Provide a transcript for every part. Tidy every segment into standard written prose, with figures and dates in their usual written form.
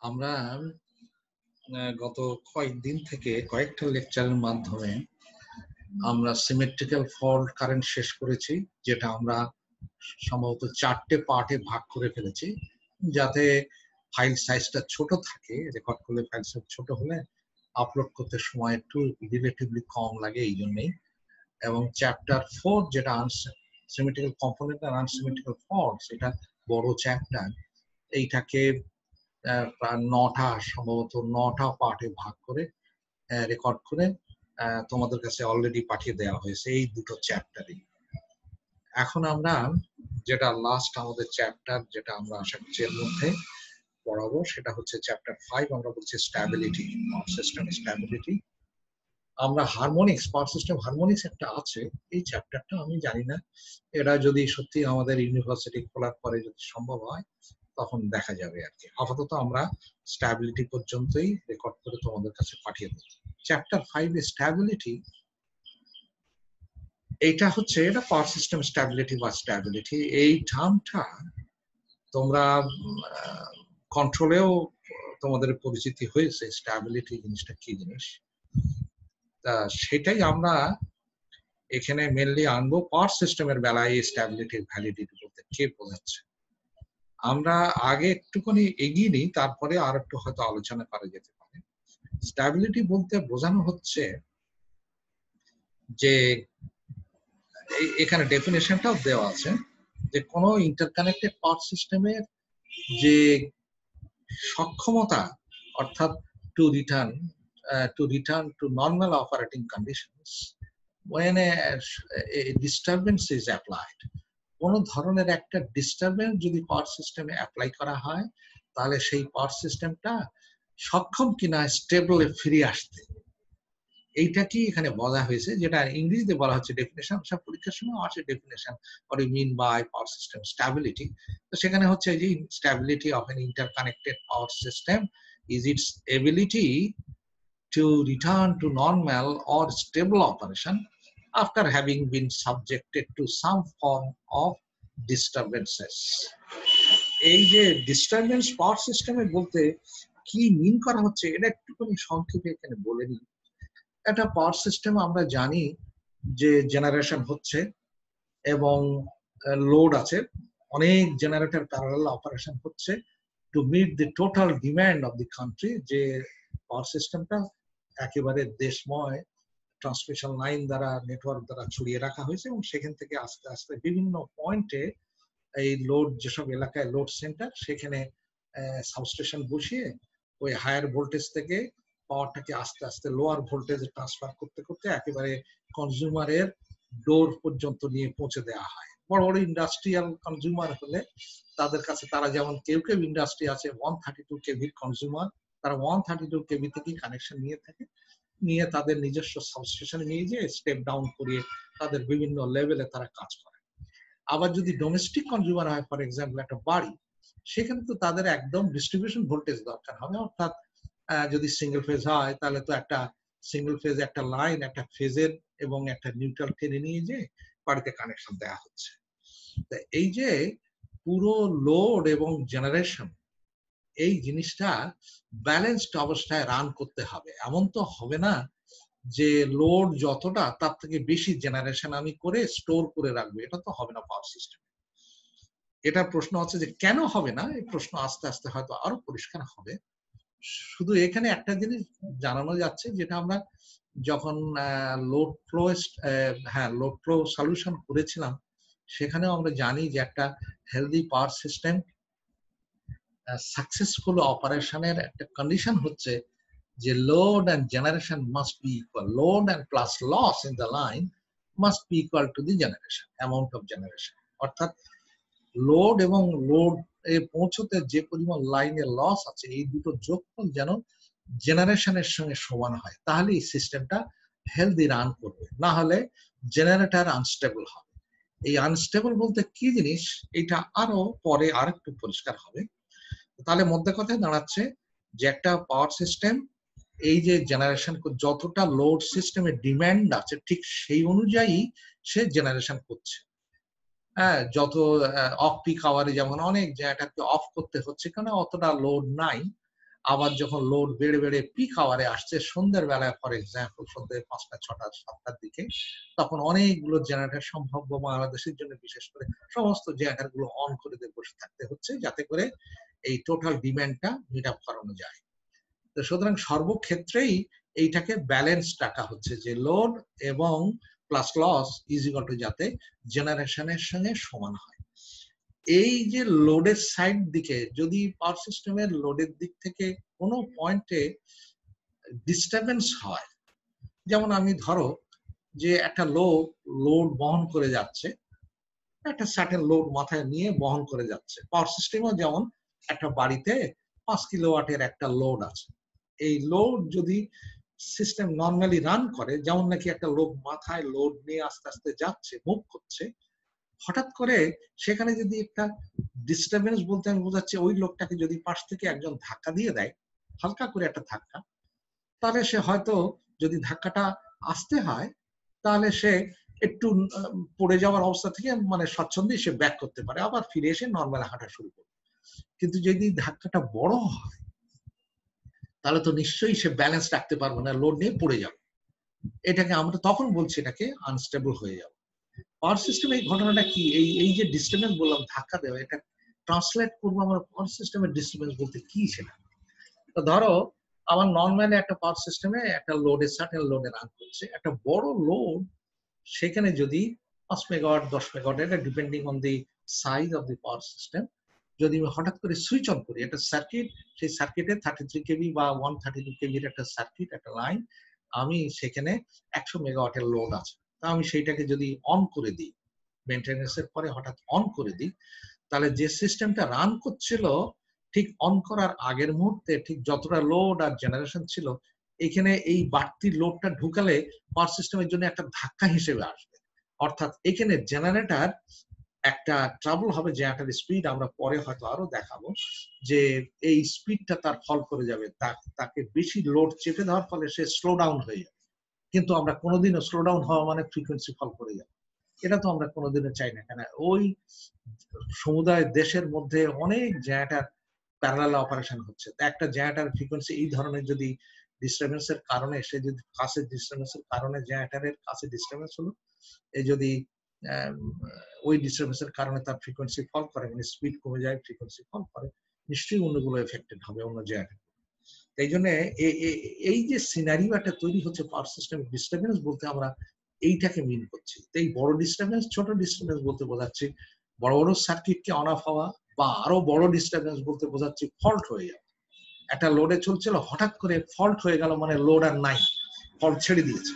আমরা গত কয়েকদিন থেকে কয়েকটা লেকচারের মাধ্যমে আমরা সিমেট্রিক্যাল ফল্ট কারেন্ট শেষ করেছি, যেটা আমরা সম্ভবত 4টে পার্টে ভাগ করে ফেলেছি, যাতে ফাইল সাইজটা ছোট থাকে। রেকর্ড করলে ফাইল সাইজ ছোট হলে আপলোড করতে সময় একটু রিলেটিভলি কম লাগে, এই জন্যই। এবং চ্যাপ্টার 4 যেটা সিমেট্রিক্যাল কম্পোনেন্ট আর আনসিমেট্রিক্যাল ফল্ট, এটা বড় চ্যাপ্টার। এইটাকে প্রায় 9টা, সম্ভবত 9টা পার্টে ভাগ করে রেকর্ড করে তোমাদের কাছে অলরেডি পাঠিয়ে দেওয়া হয়েছে এই দুটো চ্যাপ্টারই। এখন আমরা যেটা লাস্ট আমাদের চ্যাপ্টার, যেটা আমরা আশা করছি এর মধ্যে পড়াবো, সেটা হচ্ছে চ্যাপ্টার 5। আমরা বলছি স্ট্যাবিলিটি, পাওয়ার সিস্টেম স্ট্যাবিলিটি। আমরা হারমোনিক্স, পাওয়ার সিস্টেম হারমোনিক্স একটা আছে, এই চ্যাপ্টারটা আমি জানি না, এটা যদি সত্যি আমাদের ইউনিভার্সিটি খোলার পরে যদি সম্ভব হয় তখন দেখা যাবে আর কি। আপাতত আমরা স্ট্যাবিলিটি পর্যন্তই রেকর্ড করে তোমাদের কাছে পাঠিয়ে দেব। চ্যাপ্টার 5 স্ট্যাবিলিটি, এইটা হচ্ছে এটা পাওয়ার সিস্টেম স্ট্যাবিলিটি বা স্ট্যাবিলিটি, এই টার্মটা তোমরা কন্ট্রোলেও তোমাদের পরিচিতি হয়েছে, স্ট্যাবিলিটি জিনিসটা কি জিনিস। তা সেটাই আমরা এখানে মেনলি আনবো। পাওয়ার সিস্টেমের বেলায় স্ট্যাবিলিটির ভ্যালিডিটি বলতে কে বোঝাচ্ছে, আমরা আগে একটুখানি এগিয়ে নিই, তারপরে আর একটু হয়তো আলোচনা করা যেতে পারে। স্ট্যাবিলিটি বলতে বোঝানো হচ্ছে যে, এখানে ডেফিনেশনটাও দেওয়া আছে, যে কোনো ইন্টারকানেক্টেড পাওয়ার সিস্টেমের যে সক্ষমতা, অর্থাৎ to return to normal operating conditions when a disturbance is applied, কোন ধরনের একটা ডিস্টারবেন্স যদি পাওয়ার সিস্টেমে অ্যাপ্লাই করা হয়, তাহলে সেই পাওয়ার সিস্টেমটা সক্ষম কিনা স্টেবলে ফিরে আসতে, এইটা কি এখানে বলা হয়েছে, যেটা ইংরেজিতে বলা হচ্ছে ডেফিনেশন। সব পরীক্ষার সময় আছে definition, what you mean by power system stability। তো সেখানে হচ্ছে যে stability of an interconnected power system is its ability to return to normal or stable operation after having been subjected to some form of disturbances। এই যে disturbance পাওয়ার সিস্টেমে বলতে কি মিন করা হচ্ছে, এটা একটুখানি সংক্ষেপে এখানে বলে নিই। একটা পাওয়ার সিস্টেম আমরা জানি যে জেনারেশন হচ্ছে এবং লোড আছে, অনেক জেনারেটর প্যারালাল অপারেশন হচ্ছে to meet the total demand of the country. যে পাওয়ার সিস্টেমটা একেবারে দেশময় ট্রান্সমিশন লাইন দ্বারা, নেটওয়ার্ক দ্বারা ছড়িয়ে রাখা হয়েছে, এবং সেখান থেকে আস্তে আস্তে বিভিন্ন পয়েন্টে এই লোড, যেসব এলাকায় লোড সেন্টার, সেখানে সাবস্টেশন বসিয়ে ওই হায়ার ভোল্টেজ থেকে পাওয়ারটাকে আস্তে আস্তে লোয়ার ভোল্টেজে ট্রান্সফার করতে করতে একেবারে কনজিউমারের ডোর পর্যন্ত নিয়ে পৌঁছে দেওয়া হয়। বড় বড় ইন্ডাস্ট্রিয়াল কনজিউমার হলে তাদের কাছে, তারা যেমন কেউ কেউ ইন্ডাস্ট্রি আছে 132 কেভির কনজিউমার, তারা 132 কেভি থেকেই কানেকশন নিয়ে থাকে, নিয়ে তাদের নিজস্ব সাবস্টেশনে নিয়ে যেয়ে স্টেপ ডাউন করিয়ে তাদের বিভিন্ন লেভেলে তারা কাজ করে। আবার যদি ডোমেস্টিক কনজিউমার হয়, ফর এক্সাম্পল একটা বাড়ি, সেখানে তো তাদের একদম ডিস্ট্রিবিউশন ভোল্টেজ দরকার হবে, অর্থাৎ যদি সিঙ্গেল ফেজ হয় তাহলে তো একটা সিঙ্গেল ফেজ, একটা লাইন, একটা ফেজের এবং একটা নিউট্রাল টেনে নিয়ে যে বাড়িতে কানেকশন দেওয়া হচ্ছে। এই যে পুরো লোড এবং জেনারেশন, এই জিনিসটা ব্যালেন্সড অবস্থায় রান করতে হবে। এমন তো হবে না যে লোড যতটা তার থেকে বেশি জেনারেশন আমি করে স্টোর করে রাখবো, এটা তো হবে না পাওয়ার সিস্টেম। এটা প্রশ্ন হচ্ছে যে কেন হবে না, এই প্রশ্ন আস্তে আস্তে হয়তো আরো পরিষ্কার হবে। শুধু এখানে একটা জিনিস জানানো যাচ্ছে, যেটা আমরা যখন লোড ফ্লো সলিউশন করেছিলাম, সেখানেও আমরা জানি যে একটা হেলদি পাওয়ার সিস্টেম সাকসেসফুল অপারেশনের একটা কন্ডিশন হচ্ছে যে load and generation must be equal, load and plus loss in the line must be equal to the generation, amount of generation. অর্থাৎ লোড এবং লোড এ পৌঁছতে যে পরিমাণ লাইনের লস আছে, এই দুটো যোগফল যেন জেনারেশনের সঙ্গে সমান হয়, তাহলে এই সিস্টেমটা হেলদি রান করবে। না হলে জেনারেটর আনস্টেবল হবে। এই আনস্টেবল বলতে কি জিনিস, এটা আরো পরে আরেকটু পরিষ্কার হবে। তাহলে মধ্যে কথায় দাঁড়াচ্ছে যে একটা পাওয়ার সিস্টেম, এই যে জেনারেশন, যতটা লোড সিস্টেমের ডিমান্ড আছে ঠিক সেই অনুযায়ী সে জেনারেশন করছে। হ্যাঁ, যত অফ পিক আওয়ারে যেমন অনেক জায়গাটাকে অফ করতে হচ্ছে, কারণ অতটা লোড নাই, আবার যখন লোড বেড়ে বেড়ে পিক আওয়ারে আসছে সন্ধ্যের বেলায়, ফর এক্সাম্পল সন্ধ্যে 5টা 6টা 7টার দিকে, তখন অনেকগুলো জেনারেটর সম্ভাব্য বাংলাদেশের জন্য বিশেষ করে সমস্ত জেনারেটর গুলো অন করে দিয়ে বসে থাকতে হচ্ছে, যাতে করে এই টোটাল ডিমান্ডটা মিট আপ করানো যায়। তো সুতরাং সর্বক্ষেত্রেই এইটাকে ব্যালেন্স রাখা হচ্ছে যে লোড এবং plus loss is equal to যাতে জেনারেশনের সঙ্গে সমান হয়। এই যে লোডের সাইড দিকে যদি পাওয়ার সিস্টেমের লোডের দিক থেকে কোনো পয়েন্টে ডিস্টারবেন্স হয়, যেমন আমি ধরো যে একটা লোড বহন করে যাচ্ছে, একটা সার্টেন লোড মাথায় নিয়ে বহন করে যাচ্ছে, পাওয়ার সিস্টেমও যেমন একটা বাড়িতে 5 কিলোওয়াটের একটা লোড আছে, এই লোড যদি সিস্টেম নর্মালি রান করে, যেমন নাকি একটা লোক মাথায় লোড নিয়ে আস্তে আস্তে যাচ্ছে, মুভ করছে, হঠাৎ করে সেখানে যদি একটা ডিস্টারবেন্স বলতে আমি বোঝাচ্ছি ওই লোকটাকে যদি পাশ থেকে একজন ধাক্কা দিয়ে দেয়, হালকা করে একটা ধাক্কা, তাহলে সে হয়তো যদি ধাক্কাটা আসতে হয় তাহলে সে একটু পড়ে যাওয়ার অবস্থা থেকে মানে স্বচ্ছন্দে সে ব্যাক করতে পারে, আবার ফিরে এসে নর্মাল হাঁটা শুরু করবে। কিন্তু যদি ধাক্কাটা বড় হয় তাহলে তো নিশ্চয়ই সে ব্যালেন্স রাখতে পারবে না, লোড নিয়ে পড়ে যাবে। এটাকে আমরা তখন বলছি এটাকে আনস্টেবল হয়ে যাবে। পাওয়ার সিস্টেম এই ঘটনাটা কি, এই যে ডিস্টারবেন্স বললাম ধাক্কা দেওয়া, এটা ট্রান্সলেট করবো আমরা পাওয়ার সিস্টেমের ডিস্টারবেন্স বলতে কি সেটা। তো ধরো আমার নর্মালি একটা পাওয়ার সিস্টেমে একটা লোডে সার্টেন লোডে রান করছে, একটা বড় লোড, সেখানে যদি 5 মেগাওয়াট 10 মেগাওয়াট, এটা depending on the size of the power system, যদি আমি হঠাৎ করে সুইচ অন করি, একটা সার্কিট, সেই সার্কিটে 33 কেভি বা 132 কেভির একটা সার্কিট, একটা লাইন, আমি সেখানে 100 মেগাওয়াটের লোড আছে, তা আমি সেইটাকে যদি অন করে দিই, মেইনটেনেন্সের পরে হঠাৎ অন করে দিই, তাহলে যে সিস্টেমটা রান করছিল ঠিক অন করার আগের মুহূর্তে ঠিক যতটা লোড আর জেনারেশন ছিল, এখানে এই বাড়তি লোডটা ঢুকালে পাওয়ার সিস্টেমের জন্য একটা ধাক্কা হিসেবে আসবে। অর্থাৎ এখানে জেনারেটর একটা ট্রাবল হবে, জেনারেটর স্পিড আমরা পরে হয়তো আরো দেখাবো, যে এই স্পিডটা তার ফল করে যাবে, তাকে বেশি লোড চেপে দেওয়ার ফলে সে স্লো ডাউন হয়ে যাবে। কিন্তু আমরা কোনোদিনও স্লো ডাউন হওয়া মানে ফ্রিকোয়েন্সি ফল করে যাবে, এটা তো আমরা কোনোদিনও চাই না। কেন ওই সমুদায় দেশের মধ্যে অনেক জেনারেটর প্যারালাল অপারেশন হচ্ছে, একটা জেনারেটর ফ্রিকোয়েন্সি এই ধরনের যদি ডিস্টারবেন্সের কারণে, সে যদি কাছে ডিস্টারবেন্সের কারণে জেনারেটরের কাছে ডিস্টারবেন্স হলো, এই যদি ওই ডিস্টারবেন্সের কারণে তার ফ্রিকোয়েন্সি ফল করে, মানে স্পিড কমে যায়, ফ্রিকোয়েন্সি ফল করে, নিশ্চয়ই অন্যগুলো এফেক্টেড হবে, অন্য জেনারেটর। এই জন্য এই যে সিনারিওটা তৈরি হচ্ছে পাওয়ার সিস্টেম ডিস্টারবেন্স বলতে আমরা এইটাকে মিন করছি। এই বড় ডিস্টারবেন্স, ছোট ডিস্টারবেন্স বলতে বোঝাচ্ছি বড় বড় সার্কিটকে অন অফ হওয়া, বা আরো বড় ডিস্টারবেন্স বলতে বোঝাচ্ছি ফল্ট হয়ে যাওয়া। একটা লোডে চলছিল, হঠাৎ করে ফল্ট হয়ে গেল, মানে লোড আর নাই, ফল্ট ছেড়ে দিয়েছে,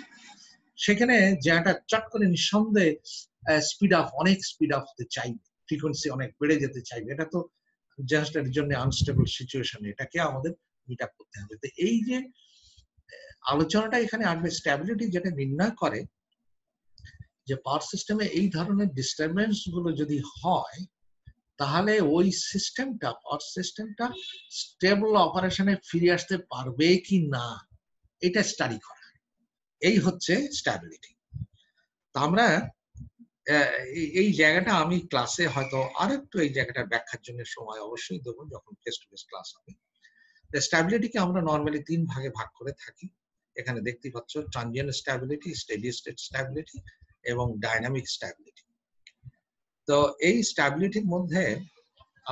সেখানে যেটা চট করে নিঃসন্দেহে স্পিড আপ, অনেক স্পিড আপ হতে চাইবে, ফ্রিকোয়েন্সি অনেক বেড়ে যেতে চাইবে, এটা তো জাস্ট এর জন্য আনস্টেবল সিচুয়েশন, এটাকে আমাদের মিট আপ করতে হবে। তো এই যে আলোচনাটা এখানে আসবে, স্ট্যাবিলিটি যেটা নির্ণয় করে যে পাওয়ার সিস্টেমে এই ধরনের ডিস্টারবেন্স গুলো যদি হয়, তাহলে ওই সিস্টেমটা, পাওয়ার সিস্টেমটা স্টেবল অপারেশনে ফিরে আসতে পারবে কি না, এটা স্টাডি করা, এই হচ্ছে স্ট্যাবিলিটি। তো আমরা এই জায়গাটা আমি ক্লাসে হয়তো আরেকটু এই জায়গাটার ব্যাখ্যার জন্য সময় অবশ্যই দেবো যখন ফেস টু ফেস ক্লাস হবে। স্ট্যাবিলিটিকে আমরা নর্মালি 3 ভাগে ভাগ করে থাকি, এখানে দেখতে পাচ্ছ transient stability, steady state stability এবং ডাইনামিক স্ট্যাবিলিটি। তো এই স্ট্যাবিলিটির মধ্যে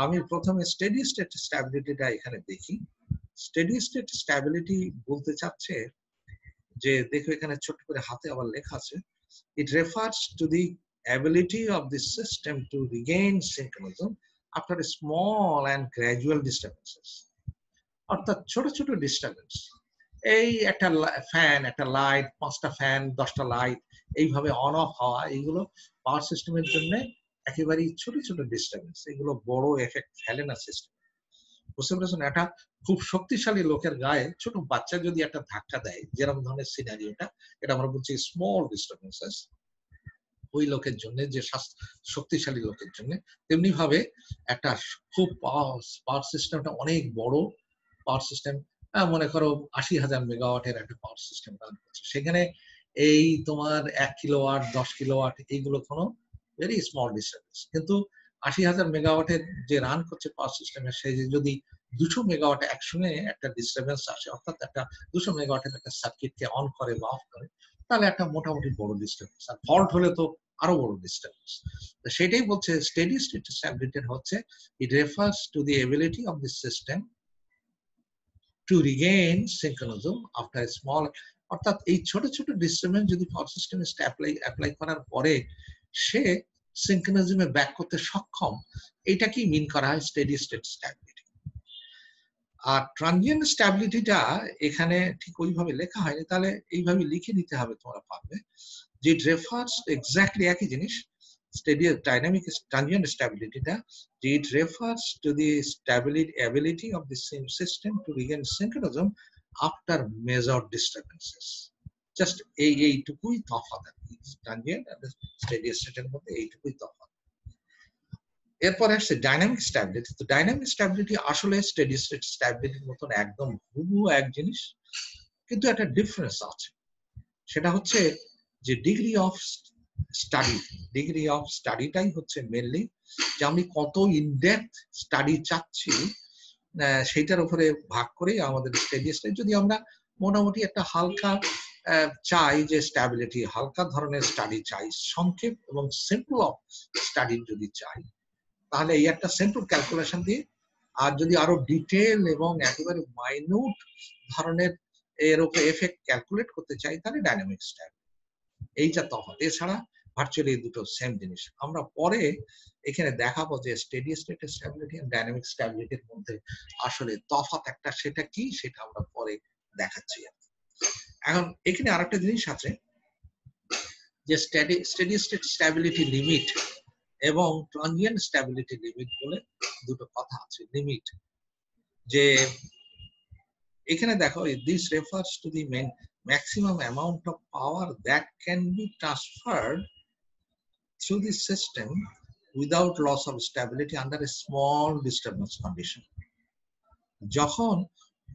আমি প্রথমে স্টেডি স্টেট স্ট্যাবিলিটিটা এখানে দেখি। স্টেডি স্টেট স্ট্যাবিলিটি বলতে চাচ্ছে যে, দেখো এখানে ছোট করে হাতে আবার লেখা আছে, it refers to the ability of the system to regain synchronism after a small and gradual disturbances. অর্থাৎ ছোট ছোট ডিস্টারবেন্স, এই একটা ফ্যান, একটা লাইট, 5টা ফ্যান 10টা লাইট এইভাবে অন অফ হওয়া, এইগুলো পাওয়ার সিস্টেমের জন্য একেবারেই ছোট ছোট ডিস্টারবেন্স, এগুলো বড় এফেক্ট ফেলে না সিস্টেম। বুঝতে পেরেছেন? এটা খুব শক্তিশালী লোকের গায়ে ছোট বাচ্চা যদি একটা ধাক্কা দেয়, যেরকম ধরনের সিনারিওটা, এটা আমরা বলছি স্মল ডিস্টারবেন্সেস, ওই লোকের জন্য, যে শক্তিশালী লোকের জন্য। তেমনি ভাবে একটা খুব পাওয়ার সিস্টেমটা অনেক বড় পাওয়ার সিস্টেম, মনে করো 80,000 মেগাওয়াটের একটা পাওয়ার সিস্টেম রান করছে, সেখানে এই তোমার 1 কিলোওয়াট 10 কিলোওয়াট এইগুলো কোনো ভেরি স্মল ডিস্টারবেন্স। কিন্তু 80,000 মেগাওয়াটের যে রান করছে পাওয়ার সিস্টেমে, সে যদি 200 মেগাওয়াট একসঙ্গে একটা ডিস্টারবেন্স আসে, অর্থাৎ একটা 200 মেগাওয়াটের একটা সার্কিটকে অন করে বা অফ করে, তাহলে একটা মোটামুটি বড় ডিস্টারবেন্স। আর ফল্ট হলে তো আরো বড় ডিস্টারবেন্স। তো সেটাই বলছে স্টেডি স্টেট স্ট্যাবিলিটি হচ্ছে it refers to the ability of the system to regain synchronism after small, অর্থাৎ এই ছোট ছোট ডিস্টারবেন্স যদি পাওয়ার সিস্টেমে অ্যাপ্লাই করার পরে সে সিনক্রোনিজমে ব্যাক করতে সক্ষম, এটাকেই মিন করা হয় স্টেডি স্টেট স্ট্যাবিলিটি। আর ট্রানজিয়েন্ট স্ট্যাবিলিটিটা এখানে ঠিক ওইভাবে লেখা হয়নি, তাহলে এইভাবে লিখে নিতে হবে, তোমরা পারবে যে ইট রেফার্স এক্স্যাক্টলি একই জিনিস। স্টেডি ডাইনামিক ট্রানজিয়েন্ট স্ট্যাবিলিটিটা যে ইট refers to the ability of the same system to regain synchronism after measured disturbances. Just এইটুকুই তফাৎ আর কি, ট্রানজিয়েন্ট আর স্টেডি স্টেটের মধ্যে এইটুকুই তফাৎ। এরপর আসছে ডাইনামিক স্ট্যাবিলিটি। তো ডাইনামিক স্ট্যাবিলিটি আসলে স্টেডি স্টেট স্ট্যাবিলিটির মতন একদম হুবহু এক জিনিস, কিন্তু একটা ডিফারেন্স আছে। সেটা হচ্ছে যে ডিগ্রি অফ স্টাডিটাই হচ্ছে মেনলি, যে আমি কত ইনডেপথ স্টাডি চাচ্ছি সেইটার উপরে ভাগ করে আমাদের স্টেডি স্টেট। যদি আমরা মোটামুটি একটা হালকা চাই যে স্ট্যাবিলিটি, হালকা ধরনের স্টাডি চাই, সংক্ষেপ এবং সিম্পল অফ স্টাডি যদি চাই, তাহলে এই একটা সিম্পল ক্যালকুলেশন দিয়ে, আর যদি আরো ডিটেল এবং একেবারে মাইনিউট ধরনের এর উপরে এফেক্ট ক্যালকুলেট করতে চাই, তাহলে ডাইনামিক স্ট্যাবিলিটি। এইটা তফাৎ, এছাড়া ভার্চুয়ালি এই দুটো সেম জিনিস। আমরা পরে এখানে দেখাবো যে স্টেডি স্টেট স্ট্যাবিলিটি আর ডাইনামিক স্ট্যাবিলিটির মধ্যে আসলে তফাৎ একটা, সেটা কি সেটা আমরা পরে দেখাচ্ছি। এখন এখানে আরেকটা জিনিস আছে যে স্টেডি স্টেট স্ট্যাবিলিটি লিমিট এবং ট্রানজিয়েন্ট স্ট্যাবিলিটি লিমিট বলে দুটো কথা আছে। লিমিট যে এখানে দেখো, this refers to the maximum amount of power that can be transferred through the system without loss of stability under a small disturbance condition. যখন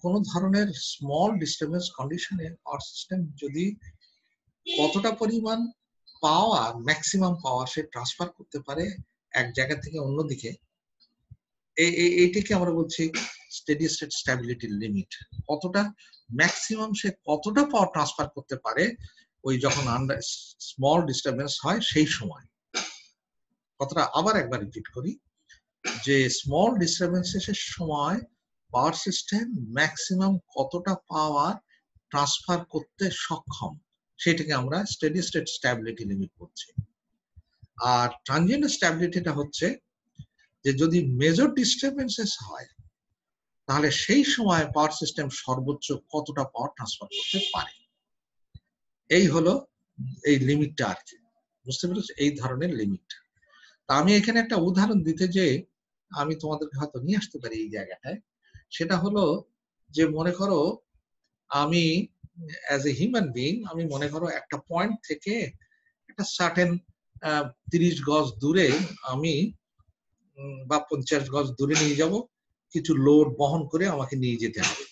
কোন ধরনের স্মল ডিস্টারবেন্স কন্ডিশনে পাওয়ার সিস্টেম যদি কতটা পরিমাণ পাওয়ার, ম্যাক্সিমাম পাওয়ার সে ট্রান্সফার করতে পারে এক জায়গা থেকে অন্যদিকে, এইটাকে আমরা বলছি স্টেডি স্টেট স্ট্যাবিলিটি লিমিট। কতটা ম্যাক্সিমাম সে কতটা পাওয়ার ট্রান্সফার করতে পারে ওই যখন আন্ডার স্মল ডিস্টারবেন্স হয় সেই সময়। কথাটা আবার একবার রিপিট করি, যে স্মল ডিস্টারবেন্সের সময় পাওয়ার সিস্টেম ম্যাক্সিমাম কতটা পাওয়ার ট্রান্সফার করতে সক্ষম, সেটাকে আমরা স্টেডি স্টেট স্ট্যাবিলিটি লিমিট বলছি। আর ট্রানজিয়েন্ট স্ট্যাবিলিটিটা হচ্ছে যে যদি মেজর ডিস্টারবেন্সেস হয়, তাহলে সেই সময় পাওয়ার সিস্টেম সর্বোচ্চ কতটা পাওয়ার ট্রান্সফার করতে পারে। এই হলো এই লিমিটটা আর কি, বুঝতে পেরেছ, এই ধরনের লিমিট। তা আমি এখানে একটা উদাহরণ দিতে যে আমি তোমাদেরকে হয়তো নিয়ে আসতে পারি এই জায়গাটায়। সেটা হলো যে মনে করো আমি অ্যাজ এ হিউম্যান বিং, আমি মনে করো একটা পয়েন্ট থেকে একটা সার্টেন 30 গজ দূরে আমি বা 50 গজ দূরে নিয়ে যাব, কিছু লোড বহন করে আমাকে নিয়ে যেতে হবে।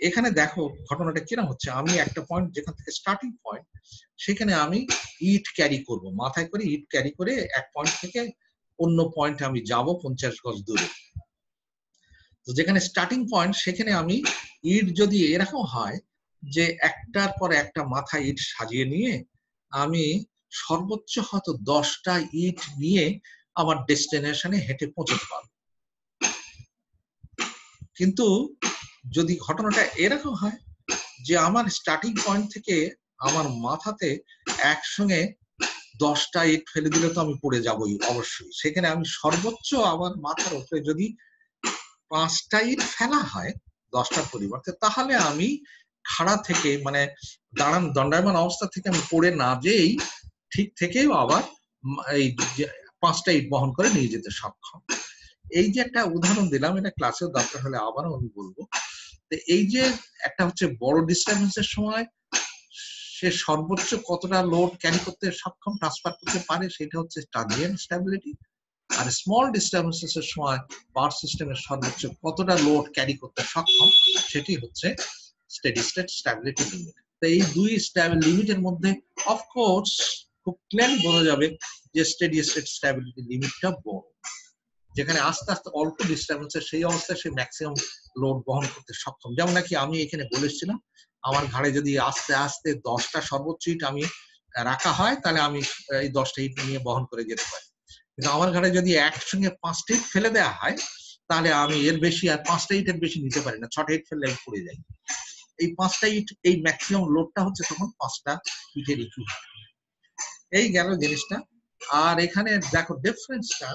এখানে দেখো ঘটনাটা কিরকম হচ্ছে, আমি একটা পয়েন্ট যেখান থেকে স্টার্টিং পয়েন্ট, সেখানে আমি ইট ক্যারি করব, মাথায় করে ইট ক্যারি করে এক পয়েন্ট থেকে অন্য পয়েন্টে আমি যাব 50 গজ দূরে। তো যেখানে স্টার্টিং পয়েন্ট, সেখানে আমি ইট যদি এরকম হয় যে একটার পর একটা মাথায় ইট সাজিয়ে নিয়ে আমি সর্বোচ্চ হয়তো 10টা ইট নিয়ে আমার ডেস্টিনেশনে হেঁটে পৌঁছতে পারবো। কিন্তু যদি ঘটনাটা এরকম হয় যে আমার স্টার্টিং পয়েন্ট থেকে আমার মাথাতে একসঙ্গে 10টা ইট ফেলে দিলে তো আমি পড়ে যাবই অবশ্যই। সেখানে আমি সর্বোচ্চ আমার মাথার উপরে যদি 5টা ইট ফেলা হয় 10টার পরিবর্তে, তাহলে আমি খাড়া থেকে মানে দণ্ডায়মান অবস্থা থেকে আমি পড়ে না যেই ঠিক থেকেও আবার এই 5টা ইট বহন করে নিয়ে যেতে সক্ষম। এই যে একটা উদাহরণ দিলাম, এটা ক্লাসেও দরকার হলে আবারও আমি বলবো। এই যে একটা হচ্ছে বড় ডিস্টারবেন্সের সময় সে সর্বোচ্চ কতটা লোড ক্যারি করতে সক্ষম, ট্রান্সফার করতে পারে, সেটা হচ্ছে ট্রানজিয়েন্ট স্ট্যাবিলিটি। আর স্মল ডিস্টারবেন্সেস এর সময় পাওয়ার সিস্টেমের সর্বোচ্চ কতটা লোড ক্যারি করতে সক্ষম, সেটি হচ্ছে স্টেডি স্টেট স্ট্যাবিলিটি লিমিট। তো এই দুই লিমিটের মধ্যে অফকোর্স খুব ক্লিয়ারলি বোঝা যাবে যে স্টেডি স্টেট স্ট্যাবিলিটি লিমিটটা বড়। যেখানে আস্তে আস্তে অল্প ডিস্টারবেন্স সেই অবস্থায় সে ম্যাক্সিমাম লোড বহন করতে সক্ষম। যেমন নাকি আমি এখানে বলেছিলাম আমার ঘাড়ে যদি আস্তে আস্তে 10টা সর্বোচ্চ ইট আমি রাখা হয় তাহলে আমি এই 10টা ইট নিয়ে বহন করে যেতে পারি, কিন্তু আমার ঘাড়ে যদি একসঙ্গে 5টা ইট ফেলে দেওয়া হয় তাহলে আমি এর বেশি আর 5টা ইটের বেশি নিতে পারি না, 6টা ইট ফেললে আমি পড়ে যাই। এই 5টা ইট এই ম্যাক্সিমাম লোডটা হচ্ছে তখন 5টা ইটের ইকুইভ্যালেন্ট। এই গেল জিনিসটা। আর এখানে দেখো ডিফারেন্সটা,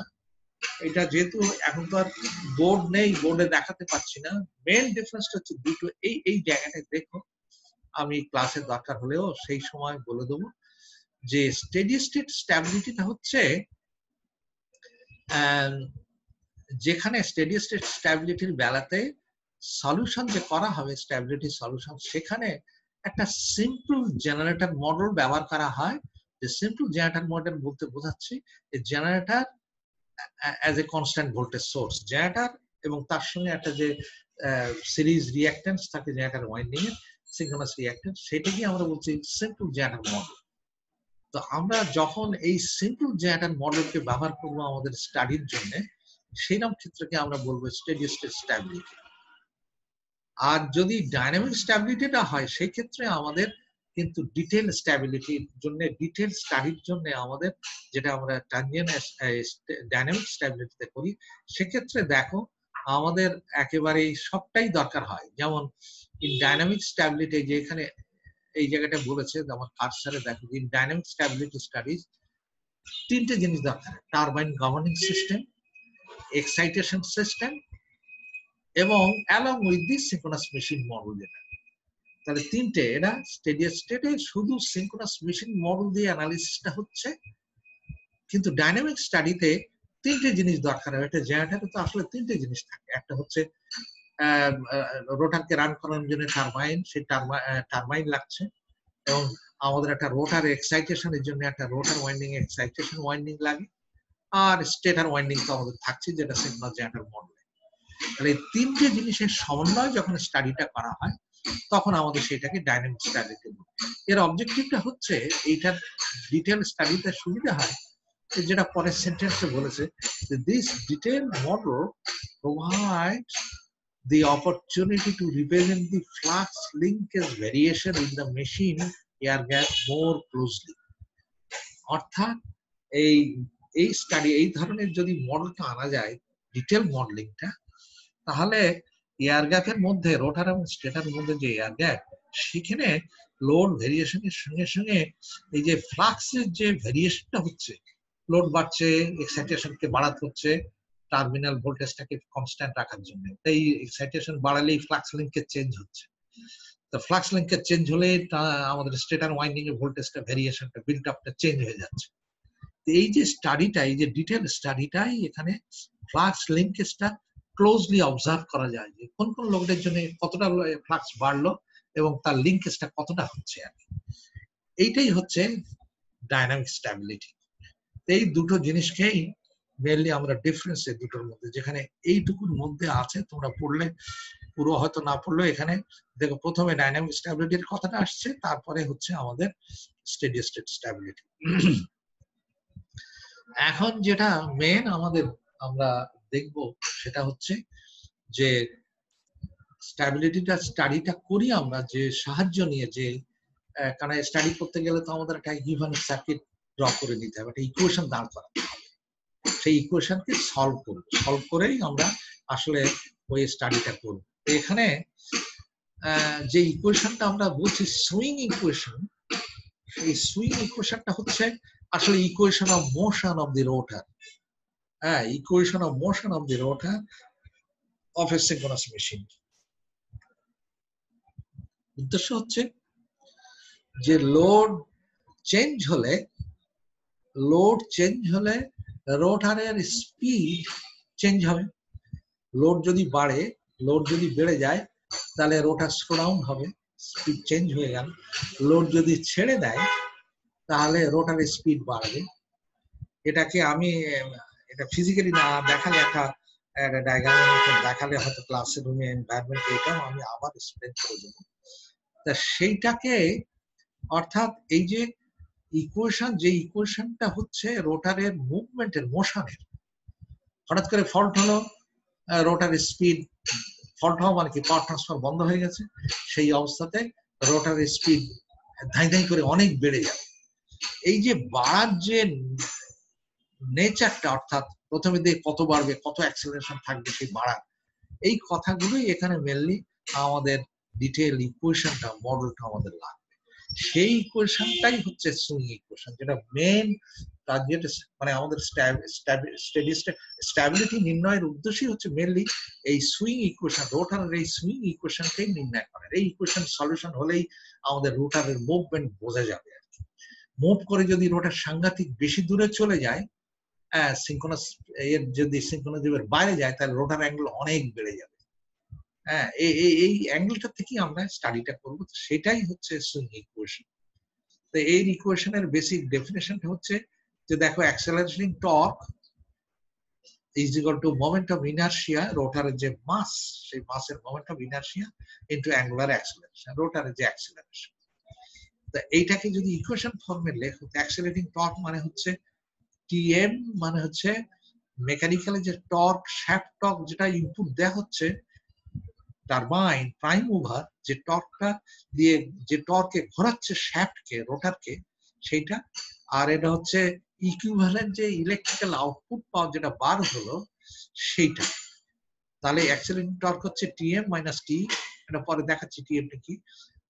এটা যেহেতু এখন তো আর বোর্ড নেই, বোর্ডে দেখাতে পাচ্ছি না, মেন ডিফারেন্সটা হচ্ছে দুটো। এই জায়গাটা দেখো, আমি ক্লাসের দরকার হলেও সেই সময় বলে দেবো যে স্টেডি স্টেট স্ট্যাবিলিটিটা হচ্ছে যেখানে স্টেডি স্টেট স্ট্যাবিলিটির বেলাতে সলিউশন যে করা হবে স্ট্যাবিলিটি সলিউশন, সেখানে একটা সিম্পল জেনারেটর মডেল ব্যবহার করা হয়। যে সিম্পল জেনারেটর মডেল বলতে বোঝাচ্ছি generator as a constant voltage source generator, এবং তার সঙ্গে একটা যে সিরিজ রিঅ্যাক্ট্যান্স থাকে জেনারেটর ওয়াইন্ডিং এর সিনক্রোনাস রিঅ্যাক্ট্যান্স, সেটাকে আমরা বলছি সিম্পল জেনারেটর মডেল। তো আমরা যখন এই সিম্পল জেনারেটর মডেলকে ব্যবহার করবো আমাদের স্টাডির জন্য, সেইরকম ক্ষেত্রকে আমরা বলবো স্টেডি স্টেট স্ট্যাবিলিটি। আর যদি ডাইনামিক স্ট্যাবিলিটিটা হয় সেই ক্ষেত্রে আমাদের কিন্তু ডিটেল স্ট্যাবিলিটির জন্য, ডিটেল স্টাডির জন্য আমাদের যেটা আমরা ট্রানজিয়েন্ট ডাইনামিক স্ট্যাবিলিটিতে করি, সেক্ষেত্রে দেখো আমাদের একেবারে সবটাই দরকার হয়। যেমন ইন ডাইনামিক স্ট্যাবিলিটি, যে এখানে এই জায়গাটা বলেছে আমার কার্সারে দেখো, ইন ডাইনামিক স্ট্যাবিলিটি স্টাডিজ 3টে জিনিস দরকার: turbine governing system, excitation system, এবং along with this synchronous machine model। যেটা তাহলে 3টে, এটা স্টেডি স্টেটে শুধু সিনক্রোনাস মেশিন মডেল দিয়ে অ্যানালিসিসটা হচ্ছে, কিন্তু ডাইনামিক স্টাডিতে 3টে জিনিস দরকার হয়। এটা জেনারেটরে তো আসলে 3টে জিনিস থাকে। একটা হচ্ছে রোটারকে রান করানোর জন্য টারবাইন, সেই টারবাইন লাগছে, এবং আমাদের একটা রোটার এক্সাইটেশনের জন্য একটা রোটার ওয়াইন্ডিং এক্সাইটেশন ওয়াইন্ডিং লাগে, আর স্টেটার ওয়াইন্ডিং তো আমাদের থাকছে যেটা সিনক্রোনাস জেনারেটর মডেল। তাহলে এই 3টে জিনিসের সমন্বয় যখন স্টাডিটা করা হয় তখন আমাদের সেটাকে ডাইনামিক স্টাডিতে বলি। এর অবজেক্টিভটা হচ্ছে এইটার ডিটেল স্টাডিতে সুবিধা হয়, যেটা পরের সেন্টেন্সে বলেছে যে this detail model provides the opportunity to represent the flux linkage variation in the machine air gap more closely। অর্থাৎ এই স্টাডি, এই ধরনের যদি মডেলটা আনা যায়, ডিটেল মডেলিংটা, তাহলে এয়ার গ্যাপের মধ্যে, রোটার এবং স্টেটারের মধ্যে যে এয়ার গ্যাপ, সেখানে লোড ভেরিয়েশনের সঙ্গে সঙ্গে এই যে ফ্লাক্সের যে ভেরিয়েশনটা হচ্ছে, লোড বাড়ছে, এক্সাইটেশনকে বাড়াতে হচ্ছে টার্মিনাল ভোল্টেজটাকে কনস্ট্যান্ট রাখার জন্য। তাই এক্সাইটেশন বাড়ালেই ফ্লাক্স লিঙ্কেজ চেঞ্জ হচ্ছে, তো ফ্লাক্স লিঙ্কেজ চেঞ্জ হলে আমাদের স্টেটার ওয়াইন্ডিং এর ভোল্টেজটা ভেরিয়েশনটা বিল্ড আপটা চেঞ্জ হয়ে যাচ্ছে। এই যে স্টাডিটা, এই যে ডিটেল স্টাডিটাই এখানে ফ্লাক্স লিঙ্কেজটা ক্লোজলি অবজার্ভ করা যায় যে কোন কোন লোডের জন্য কতটা ফ্লাক্স বাড়লো এবং তার লিঙ্কেজটা কতটা হচ্ছে। আর এইটাই হচ্ছে ডাইনামিক স্ট্যাবিলিটি। এই দুটো জিনিসকেই মেনলি আমরা ডিফারেন্স এই দুটোর মধ্যে, যেখানে এইটুকুর মধ্যে আছে, তোমরা পড়লে পুরো হয়তো না পড়লেও এখানে দেখো প্রথমে ডাইনামিক স্ট্যাবিলিটির কথাটা আসছে, তারপরে হচ্ছে আমাদের স্টেডি স্টেট স্ট্যাবিলিটি। এখন যেটা মেন আমাদের আমরা দেখব সেটা হচ্ছে যে স্টাডিটা করি আমরা যে সাহায্য নিয়ে, যে কারণ স্টাডি করতে গেলে তো আমাদের একটা গিভেন সার্কিট ড্র করে নিতে হবে, একটা ইকুয়েশন দাঁড় করাতে হবে, সেই ইকুয়েশনকে সলভ করেই আমরা আসলে ওই স্টাডিটা করব। এখানে যে ইকুয়েশনটা আমরা বলছি সুইং ইকুয়েশন, এই সুইং ইকুয়েশনটা হচ্ছে আসলে equation of motion of the rotor. Equation of motion of the rotor of A synchronous machine. উদ্দেশ্য হচ্ছে যে লোড চেঞ্জ হলে রোটারের স্পিড চেঞ্জ হবে। লোড যদি বেড়ে যায় তাহলে রোটার স্লো ডাউন হবে, স্পিড চেঞ্জ হয়ে গেল। লোড যদি ছেড়ে দেয় তাহলে রোটারের স্পিড বাড়বে। এটাকে আমি এটা ফিজিক্যালি না দেখালে, একটা ডায়াগ্রামের মতো দেখালে হয়তো ক্লাসের রুমে এনভায়রনমেন্ট, এটাও আমি আবার এক্সপ্লেন করে দেবো। তা সেইটাকে, অর্থাৎ এই যে ইকুয়েশনটা হচ্ছে রোটারের মুভমেন্টের, মোশনের, হঠাৎ করে ফল্ট হলো, রোটার স্পিড, ফল্ট হওয়া মানে কি পাওয়ার ট্রান্সফার বন্ধ হয়ে গেছে, সেই অবস্থাতে রোটার স্পিড ধাই ধাই করে অনেক বেড়ে যাবে। এই যে বাড়ার যে নেচারটা, অর্থাৎ প্রথমে দিয়ে কত বাড়বে, কত অ্যাক্সেলারেশন থাকবে সেই বাড়ার, এই কথাগুলোই এখানে মেনলি আমাদের ডিটেইল ইকুয়েশনটা, মডেলটা আমাদের লাগবে। সেই ইকুয়েশনটাই হচ্ছে সুইং ইকুয়েশন, যেটা মেন টার্গেট, মানে আমাদের স্ট্যাবিলিটি নির্ণয়ের উদ্দেশ্যই হচ্ছে মেনলি এই সুইং ইকুয়েশন, রোটারের এই সুইং ইকুয়েশনটাই নির্ণয় করার। এই ইকুয়েশন সলিউশন হলেই আমাদের রোটারের মুভমেন্ট বোঝা যাবে আর কি। মুভ করে যদি রোটার সাংঘাতিক বেশি দূরে চলে যায়, সিনক্রোনাস এর যদি সিনক্রোনাস ওয়েভের বাইরে যায়, তাহলে রোটার অ্যাঙ্গেল অনেক বেড়ে যাবে। হ্যাঁ, এই অ্যাঙ্গেলটা থেকেই আমরা স্টাডিটা করবো, সেটাই হচ্ছে সুইং ইকুয়েশন। তো এই ইকুয়েশনের বেসিক ডেফিনেশনটা হচ্ছে যে দেখো, accelerating torque is equal two moment of inertia, রোটারের যে মাস, সেই মাসের moment of inertia into angular acceleration, রোটারের যে অ্যাক্সেলারেশন। তো এইটাকে যদি ইকুয়েশন ফর্মে লেখো, অ্যাক্সেলারেটিং টর্ক মানে হচ্ছে টিএম, মানে হচ্ছে মেকানিক্যালি যে টর্ক, শ্যাফট টর্ক যেটা ইনপুট দেয়া হচ্ছে টারবাইন প্রাইম মুভার, যে টর্কটা দিয়ে যে টর্কে ঘোরাচ্ছে শ্যাফটকে, রোটারকে, সেইটা। আর এটা হচ্ছে ইকুইভ্যালেন্ট যে ইলেকট্রিক্যাল আউটপুট পাওয়ার যেটা বার হলো সেইটা। তাহলে অ্যাক্সেলারেটিং টর্ক হচ্ছে টিএম মাইনাস টি, এটা পরে দেখাচ্ছি টিএমটা কি।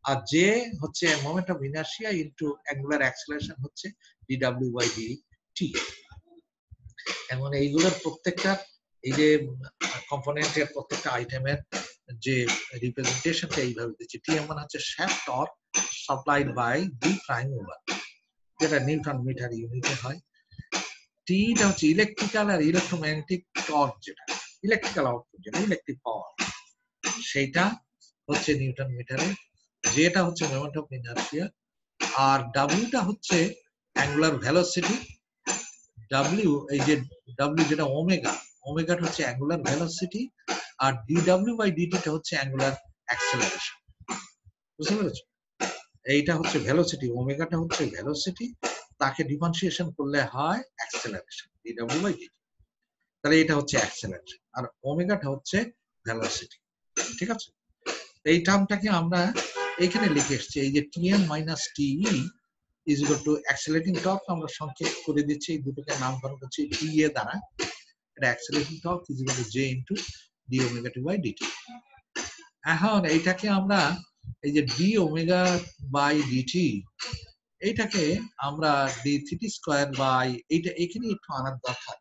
আর যে হচ্ছে moment of inertia into angular acceleration হচ্ছে ডিডব্লিউ বাই ডিটি। এমন এইগুলোর প্রত্যেকটা, এই যে কম্পোনেন্টের প্রত্যেকটা আইটেমের যে রিপ্রেজেন্টেশনটা এইভাবে দিচ্ছি। টিএম মানে হচ্ছে shaft torque supplied by the prime mover, যেটা নিউটন মিটার ইউনিটে হয়। টিটা হচ্ছে ইলেকট্রিক্যাল আর ইলেকট্রোম্যাগনেটিক টর্ক, যেটা ইলেকট্রিক্যাল আউটপুট, যেটা ইলেকট্রিক পাওয়ার, সেইটা হচ্ছে নিউটন মিটারে। যেটা হচ্ছে মোমেন্ট অফ ইনারশিয়া। আর ডাব্লিউটা হচ্ছে অ্যাঙ্গুলার ভেলোসিটি। ডাব্লিউ, এই যে ডাব্লিউ যেটা ওমেগা, ওমেগাটা হচ্ছে অ্যাঙ্গুলার ভেলোসিটি। আর ডিডব্লিউ বাই ডিটিটা হচ্ছে অ্যাঙ্গুলার অ্যাক্সেলারেশন। বুঝতে পেরেছো? এইটা হচ্ছে ভেলোসিটি, ওমেগাটা হচ্ছে ভেলোসিটি, তাকে ডিফারেন্সিয়েশন করলে হয় অ্যাক্সেলারেশন, ডিডব্লিউ বাই ডিটি। তাহলে এটা হচ্ছে অ্যাক্সেলারেশন, আর ওমেগাটা হচ্ছে ভেলোসিটি। ঠিক আছে? এই টার্মটাকে আমরা এখানে লিখে এসেছি, এই যে TM minus TE is equal to accelerating torque, আমরা সংক্ষেপ করে দিচ্ছি, এই দুটোকে নামকরণ করছি টিএ দ্বারা। এটা accelerating torque is equal to J into D omega T by DT. এখন এইটাকে আমরা, এই যে ডি ওমেগা বাই ডিটি, এইটাকে আমরা ডি থিটা স্কয়ার বাই, এইটা এখানে একটু আনার দরকার,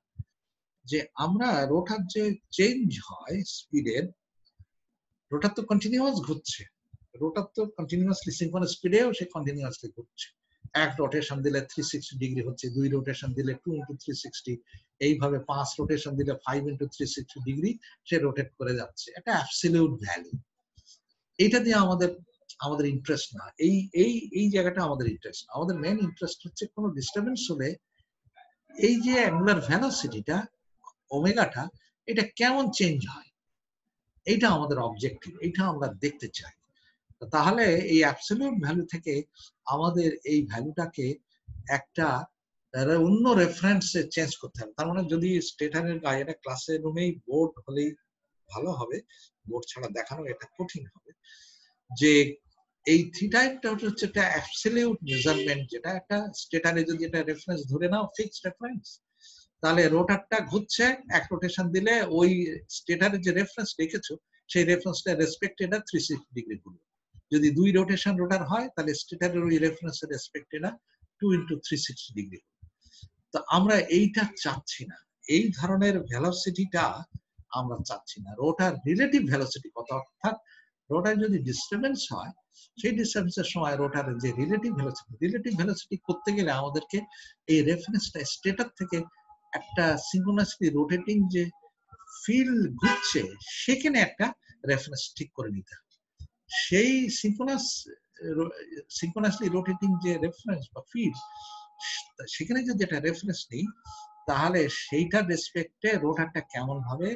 যে আমরা রোটার যে চেঞ্জ হয় স্পিডের, রোটার তো কন্টিনিউয়াস ঘুরছে, রোটার তো কন্টিনিউয়াসলি সিনক্রোনাস স্পিডেও সে কন্টিনিউয়াসলি ঘুরছে। এক রোটেশন দিলে 360 ডিগ্রি হচ্ছে, 2 রোটেশন দিলে 2 ইন্টু 360, এইভাবে 5 রোটেশন দিলে 5 ইন্টু 360 ডিগ্রি সে রোটেট করে যাচ্ছে। এটা অ্যাবসলিউট ভ্যালু। এইটা দিয়ে আমাদের ইন্টারেস্ট না, এই জায়গাটা আমাদের ইন্টারেস্ট না। আমাদের মেইন ইন্টারেস্ট হচ্ছে কোনো ডিস্টারবেন্স হলে এই যে অ্যাঙ্গুলার ভেলোসিটিটা, ওমেগাটা, এটা কেমন চেঞ্জ হয়, এইটা আমাদের অবজেক্টিভ, এইটা আমরা দেখতে চাই। তাহলে এই অ্যাবসলিউট ভ্যালু থেকে আমাদের এই ভ্যালুটাকে একটা অন্য রেফারেন্সে চেঞ্জ করতে হবে। তার মানে যদি স্টেটারের গায়ে, এটা ক্লাসে রুমেই বোর্ড হলেই ভালো হবে, বোর্ড ছাড়া দেখানো এটা কঠিন হবে, যে এই থিটাটা হচ্ছে একটা অ্যাবসলিউট মেজারমেন্ট, যেটা একটা স্টেটারে যদি এটা রেফারেন্স ধরে নাও, ফিক্সড রেফারেন্স, তাহলে রোটারটা ঘুরছে, এক রোটেশন দিলে ওই স্টেটারে যে রেফারেন্স রেখেছো সেই রেফারেন্সটা রেসপেক্টেড 360 ডিগ্রি ঘুরবে। যদি 2 রোটেশন রোটার হয়, তাহলে স্টেটারের ওই রেফারেন্সের রেসপেক্টেড 2 ইন্টু 360 ডিগ্রি। তো আমরা এইটা চাচ্ছি না, এই ধরনের ভেলোসিটিটা আমরা চাচ্ছি না। রোটার রিলেটিভ ভেলোসিটি কত, অর্থাৎ রোটার যদি ডিস্টারবেন্স হয়, সেই ডিস্টারবেন্সের সময় রোটারের যে রিলেটিভ ভেলোসিটি করতে গেলে আমাদেরকে এই রেফারেন্সটা স্টেটার থেকে একটা সিনক্রোনাসলি রোটেটিং যে ফিল্ড ঘুরছে, সেখানে একটা রেফারেন্স ঠিক করে নিতে হবে। সেই সিনক্রোনাসলি রোটেটিং যে রেফারেন্স বা ফিল্ড, সেখানে যদি একটা রেফারেন্স নেই, তাহলে সেইটার রেসপেক্টে রোটারটা কেমন ভাবে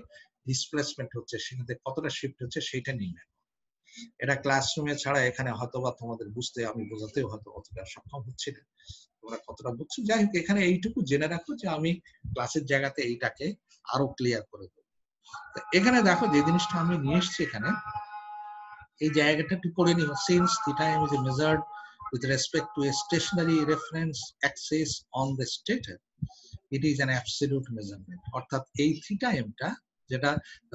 ডিসপ্লেসমেন্ট হচ্ছে, সেখানে কতটা শিফট হচ্ছে, সেইটা নির্ণয়। এটা ক্লাসরুমে ছাড়া এখানে হয়তো বা তোমাদের বুঝতে, আমি বোঝাতেও হয়তো অতটা সক্ষম হচ্ছি না, তোমরা কতটা বুঝছো। যাই হোক, এখানে এইটুকু জেনে রাখো যে আমি ক্লাসের জায়গাতে এইটাকে আরো ক্লিয়ার করে দেবো। এখানে দেখো যে জিনিসটা আমি নিয়ে এসেছি এখানে, এই জায়গাটা একটু পড়ে নিও। Since theta m is measured with respect to a stationary reference axis on the stator, it is an absolute measurement। অর্থাৎ এই থিটা এমটা যেটা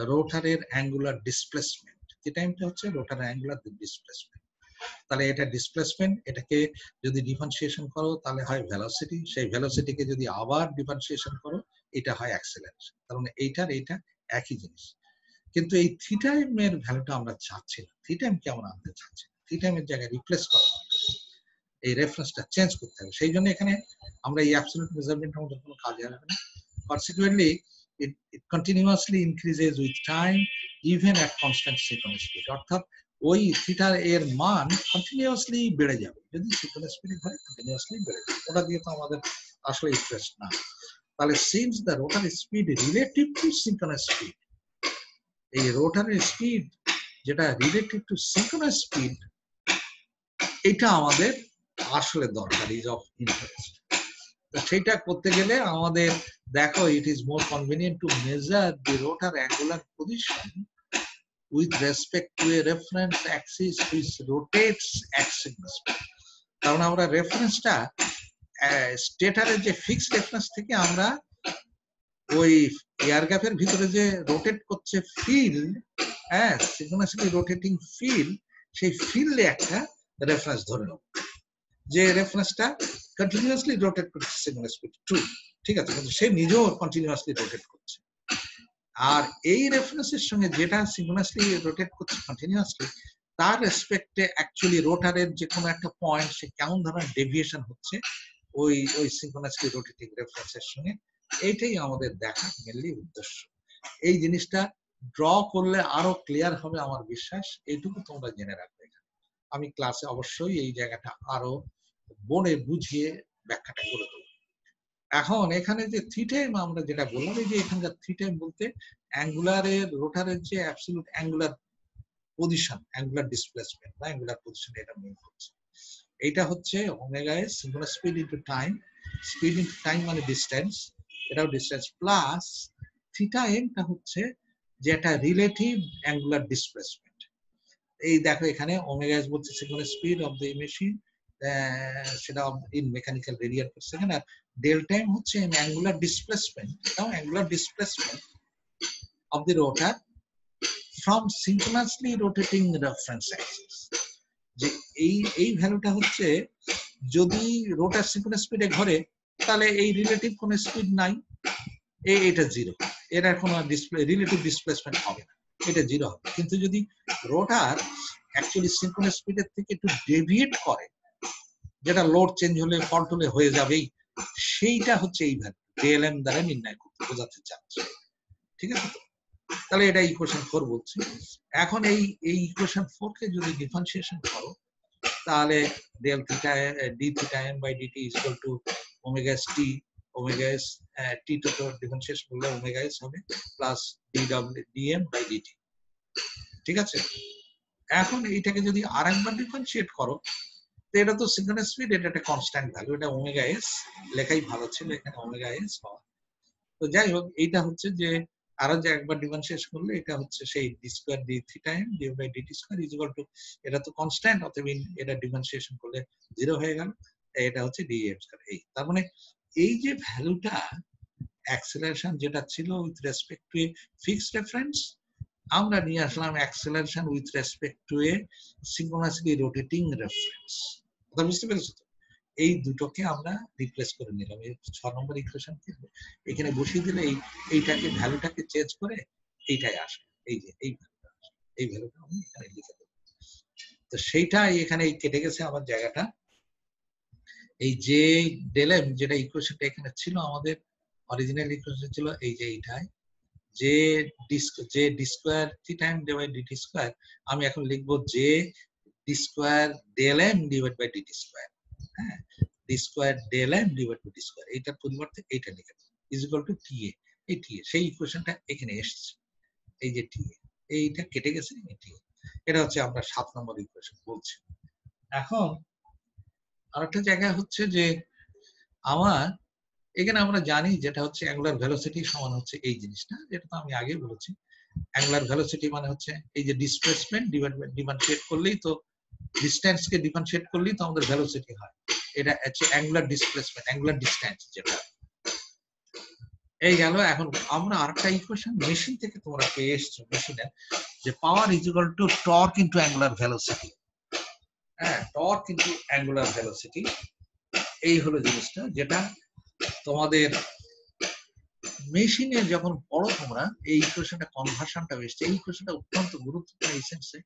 রোটারের অ্যাঙ্গুলার ডিসপ্লেসমেন্ট, থিটা এমটা হচ্ছে রোটারের অ্যাঙ্গুলার ডিসপ্লেসমেন্ট। তাহলে এটা ডিসপ্লেসমেন্ট, এটাকে যদি ডিফারেন্সিয়েশন করো তাহলে হয় ভেলোসিটি, সেই ভেলোসিটিকে যদি আবার ডিফারেন্সিয়েশন করো এটা হয় অ্যাক্সেলারেশন। তার মানে এইটার এইটা একই জিনিস। কিন্তু এই থিটা এম এর ভ্যালুটা আমরা চাচ্ছি না, থিটা এম কে আমরা আনতে চাচ্ছি না, থিটা এম এর জায়গায় রিপ্লেস করা হবে, এই রেফারেন্সটা চেঞ্জ করতে হবে। সেই জন্য এখানে আমরা এই অ্যাবসলিউট মেজারমেন্ট আমাদের কোনো কাজে আসবে না। Consequently it continuously increases with time even at constant sequence speed। অর্থাৎ ওই থিটা এর মান কন্টিনিউয়াসলি বেড়ে যাবে যদি সিকোয়েন্স স্পিডে ঘরে, কন্টিনিউয়াসলি বেড়ে যাবে। ওটা দিয়ে তো আমাদের আসলে ইন্টারেস্ট না। তাহলে since the rotor speed relative to synchronous speed, এই রোটারের স্পিড যেটা রিলেটিভ টু সিনক্রোনাস স্পিড, এটা আমাদের আসলে দরকার, ইজ অফ ইন্টারেস্ট। তো সেটা করতে গেলে আমাদের দেখো, it is more convenient to measure the rotor angular position with respect to a reference axis which rotates at signal speed। কারণ আমরা রেফারেন্সটা স্টেটারের যে ফিক্সড রেফারেন্স থেকে আমরা ওই এয়ার গ্যাপের ভিতরে যে রোটেট করছে ফিল্ড, হ্যাঁ সিনক্রোনাসলি রোটেটিং ফিল্ড, সেই ফিল্ডে একটা রেফারেন্স ধরে নেব যে রেফারেন্সটা কন্টিনিউয়াসলি রোটেট করছে সিগন্যাল স্পিড টু, ঠিক আছে, কিন্তু সে নিজেও কন্টিনিউয়াসলি রোটেট করছে। আর এই রেফারেন্সের সঙ্গে যেটা সিনক্রোনাসলি রোটেট করছে কন্টিনিউয়াসলি, তার রেসপেক্টে অ্যাকচুয়ালি রোটারের যে কোনো একটা পয়েন্ট সে কেমন ধরনের ডেভিয়েশন হচ্ছে ওই ওই সিনক্রোনাসলি রোটেটিং রেফারেন্সের সঙ্গে, এইটাই আমাদের দেখার মেনলি উদ্দেশ্য। এই জিনিসটা ড্র করলে আরো ক্লিয়ার হবে আমার বিশ্বাস, এইটুকু তোমরা জেনে রাখবে। আমি ক্লাসে অবশ্যই এই জায়গাটা আরো বনে বুঝিয়ে ব্যাখ্যাটা করে দেবো। এখন এখানে যে থিটা এম আমরা যেটা বললাম, এই যে এখানকার থিটা এম বলতে অ্যাঙ্গুলারের রোটারের যে absolute angular position, angular displacement বা অ্যাঙ্গুলার পজিশন, এটা মেন হচ্ছে এইটা হচ্ছে omega S synchronous speed into time, speed into time মানে ডিসটেন্স, এটাও ডিসটেন্স, প্লাস থিটা এমটা হচ্ছে যে একটা রিলেটিভ অ্যাঙ্গুলার ডিসপ্লেসমেন্ট। এই দেখো এখানে ওমেগা এস বলছে synchronous speed of the machine, সেটা in mechanical radian per second, আর ডেল টাইম হচ্ছে অ্যাঙ্গুলার ডিসপ্লেসমেন্ট, এটাও angular displacement of the rotor from সিনক্রোনাসলি rotating reference Axis. যে এই ভ্যালুটা হচ্ছে যদি রোটার সিনক্রোনাস স্পিডে ঘোরে তাহলে এই রিলেটিভ কোনো স্পিড নাই, এটা জিরো, এর কোনো রিলেটিভ ডিসপ্লেসমেন্ট হবে না, এটা জিরো হবে। কিন্তু যদি রোটার অ্যাকচুয়ালি সিনক্রোনাস স্পিডের থেকে একটু ডেভিয়েট করে, যেটা লোড চেঞ্জ হলে ফল্ট হলে হয়ে যাবেই, সেইটা হচ্ছে এই ভ্যালু ডেএলএম দ্বারা নির্ণয় করতে বোঝাতে চাচ্ছে, ঠিক আছে? তো তাহলে এটা ইকুয়েশন 4 বলছি। এখন এই ইকুয়েশন 4 কে যদি ডিফারেন্সিয়েশন করো তাহলে del theta D theta M by DT is equal to omega S T, omega S T তো ডিফারেন্সিয়েশন করলে ওমেগা এস হবে plus DW DM by DT, ঠিক আছে? এখন এইটাকে যদি আরেকবার ডিফারেন্সিয়েট করো, তো এটা তো সিনক্রোনাস স্পিড, এটা একটা কনস্ট্যান্ট ভ্যালু, এটা ওমেগা এস লেখাই ভালো ছিল, এখানে ওমেগা এস পাওয়া। তো যাই হোক, এইটা হচ্ছে যে আরো যে একবার ডিফারেন্সিয়েট করলে এটা হচ্ছে সেই D square D theta M D by DT square is equal to, এটা তো কনস্ট্যান্ট, অতএব এটা ডিফারেন্সিয়েশন করলে 0 হয়ে গেল, এটা হচ্ছে ডি এম স্কয়ার। এই তার মানে এই যে ভ্যালুটা অ্যাক্সেলারেশন যেটা ছিল with respect to a fixed reference, আমরা নিয়ে আসলাম acceleration with respect to a synchronously rotating reference. কথা বুঝতে পেরেছো তো? এই দুটোকে আমরা রিপ্লেস করে নিলাম। এই 6 নম্বর ইকুয়েশন এখানে বসিয়ে দিলে এইটাকে ভ্যালুটাকে চেঞ্জ করে এইটাই আসে, এই যে এই ভ্যালুটা আসে, এই ভ্যালুটা আমি এখানে লিখে দেব। তো সেইটাই এখানে কেটে গেছে আমার জায়গাটা। এই যে ডেলএম যেটা ইকুয়েশনটা এখানে ছিল, আমাদের অরিজিনাল ইকুয়েশন ছিল এই যে এইটাই, যে D square theta M divide DT square, আমি এখন লিখবো যে D square del M divide by DT square, হ্যাঁ D square del M divide by D square, এইটার পরিবর্তে এইটা লিখে দেব ইজ ইকুয়াল টু টিএ। এই টিএ সেই ইকুয়েশনটা এখানে এসেছে, এই যে টিএ, এইটা কেটে গেছে, এই টিএ, এটা হচ্ছে আমরা 7 নম্বর ইকুয়েশন বলছি। এখন আরেকটা জায়গা হচ্ছে যে আমার এখানে আমরা জানি যেটা হচ্ছে অ্যাঙ্গুলার ভেলোসিটি সমান হচ্ছে এই জিনিসটা, যেটা তো আমি আগে বলেছি। অ্যাঙ্গুলার ভেলোসিটি মানে হচ্ছে এই যে ডিসপ্লেসমেন্ট ডিফারেন্সিয়েট করলেই তো, ডিসটেন্সকে ডিফারেন্সিয়েট করলেই তো আমাদের ভেলোসিটি হয়। এটা হচ্ছে অ্যাঙ্গুলার ডিসপ্লেসমেন্ট, অ্যাঙ্গুলার ডিসটেন্স যেটা। এই গেল। এখন আমরা আরেকটা ইকুয়েশন মেশিন থেকে তোমরা পেয়ে এসছো, মেশিনের যে power is equal two torque into angular velocity. হ্যাঁ, টর্ক ইনটু অ্যাঙ্গুলার ভেলোসিটি, এই হলো জিনিসটা যেটা তোমাদের মেশিনে যখন পড়ো তোমরা এই ইকুয়েশনটা, কনভার্সনটা এসছে। এই ইকুয়েশনটা অত্যন্ত গুরুত্বপূর্ণ এই সেন্সে।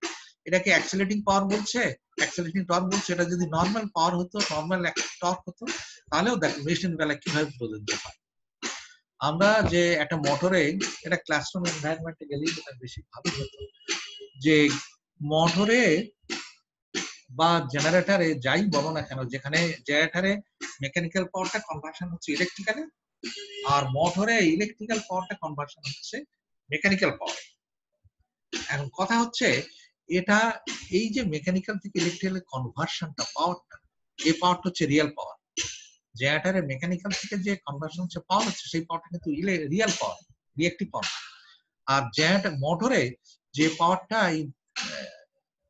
এটাকে অ্যাক্সিলারেটিং পাওয়ার বলছে, অ্যাক্সিলারেটিং টর্ক বলছে। এটা যদি নর্মাল পাওয়ার হতো, নর্মাল টর্ক হতো, তাহলেও দেখো মেশিন বেলায় কিভাবে প্রযোজ্য হয়। আমরা যে একটা মোটরে, এটা ক্লাসরুম এনভায়রনমেন্টে গেলেই এটা বেশি ভালো হতো, যে মোটরে বা জেনারেটরে যাই বলো না কেন, যেখানে জেনারেটরে মেকানিক্যাল পাওয়ারটা কনভার্সন হচ্ছে ইলেকট্রিক্যালে, আর মোটরে ইলেকট্রিক্যাল পাওয়ারটা কনভার্সন হচ্ছে মেকানিক্যাল পাওয়ার। এখন কথা হচ্ছে এটা, এই যে মেকানিক্যাল থেকে ইলেকট্রিক্যাল কনভার্সনটা, পাওয়ারটা, এই পাওয়ারটা হচ্ছে রিয়েল পাওয়ার। জেনারেটরে মেকানিক্যাল থেকে যে কনভার্সন হচ্ছে পাওয়ার হচ্ছে, সেই পাওয়ারটা কিন্তু রিয়েল পাওয়ার, রিয়েক্টিভ পাওয়ার। আর জেনারেটর মোটরে যে পাওয়ারটা